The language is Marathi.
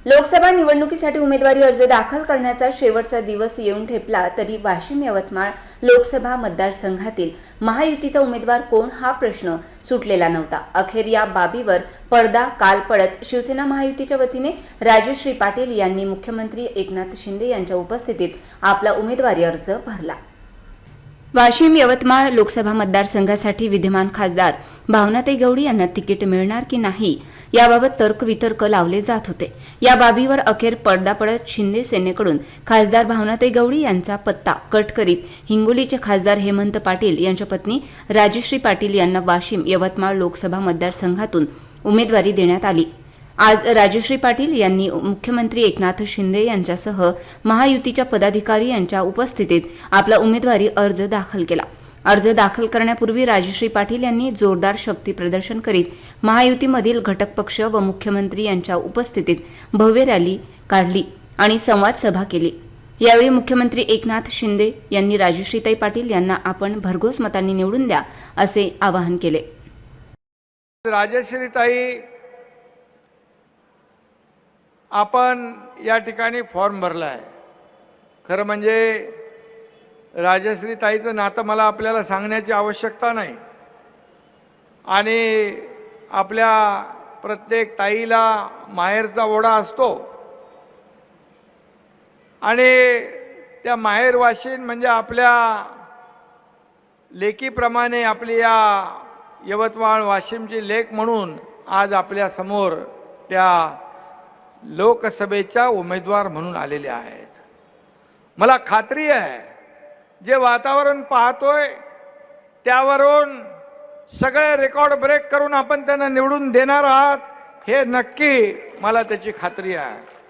लोकसभा निवडणुकीसाठी उमेदवारी अर्ज दाखल करण्याचा शेवटचा दिवस येऊन ठेपला तरी वाशिम यवतमाळ लोकसभा मतदारसंघातील महायुतीचा उमेदवार कोण हा प्रश्न सुटलेला नव्हता। अखेर या बाबीवर पडदा काल पडत शिवसेना महायुतीच्या वतीने राजश्री पाटील यांनी मुख्यमंत्री एकनाथ शिंदे यांच्या उपस्थितीत आपला उमेदवारी अर्ज भरला। वाशिम यवतमाळ लोकसभा मतदारसंघासाठी विद्यमान खासदार भावनाताई गवळी यांना तिकीट मिळणार की नाही याबाबत तर्कवितर्क लावले जात होते। या बाबीवर अखेर पडदा पडत शिंदे सेनेकडून खासदार भावनाताई गवळी यांचा पत्ता कट करीत हिंगोलीचे खासदार हेमंत पाटील यांच्या पत्नी राजश्री पाटील यांना वाशिम यवतमाळ लोकसभा मतदारसंघातून उमेदवारी देण्यात आली। आज राजश्री पाटील यांनी मुख्यमंत्री एकनाथ शिंदे यांच्यासह महायुतीच्या पदाधिकारी यांच्या उपस्थितीत आपला उमेदवारी अर्ज दाखल केला। अर्ज दाखल करण्यापूर्वी राजश्री पाटील यांनी जोरदार शक्ती प्रदर्शन करीत महायुतीमधील घटक पक्ष व मुख्यमंत्री यांच्या उपस्थितीत भव्य रॅली काढली आणि संवाद सभा केली। यावेळी मुख्यमंत्री एकनाथ शिंदे यांनी राजश्रीताई पाटील यांना आपण भरघोस मतांनी निवडून द्या असे आवाहन केले। राजश्रीताई, आपण या ठिकाणी फॉर्म भरला आहे। खरं म्हणजे राजश्रीताईचं नातं मला आपल्याला सांगण्याची आवश्यकता नाही आणि आपल्या प्रत्येक ताईला माहेरचा ओढा असतो आणि त्या माहेर वाशिन म्हणजे आपल्या लेकीप्रमाणे आपली या यवतमाळ वाशिमची लेक म्हणून आज आपल्या समोर त्या लोकसभेच्या उमेदवार म्हणून आलेले आहेत। मला खात्री आहे जे वातावरण पाहतोय त्यावरून सगळे रेकॉर्ड ब्रेक करून आपण त्यांना निवडून देणार आहात हे नक्की मला त्याची खात्री आहे।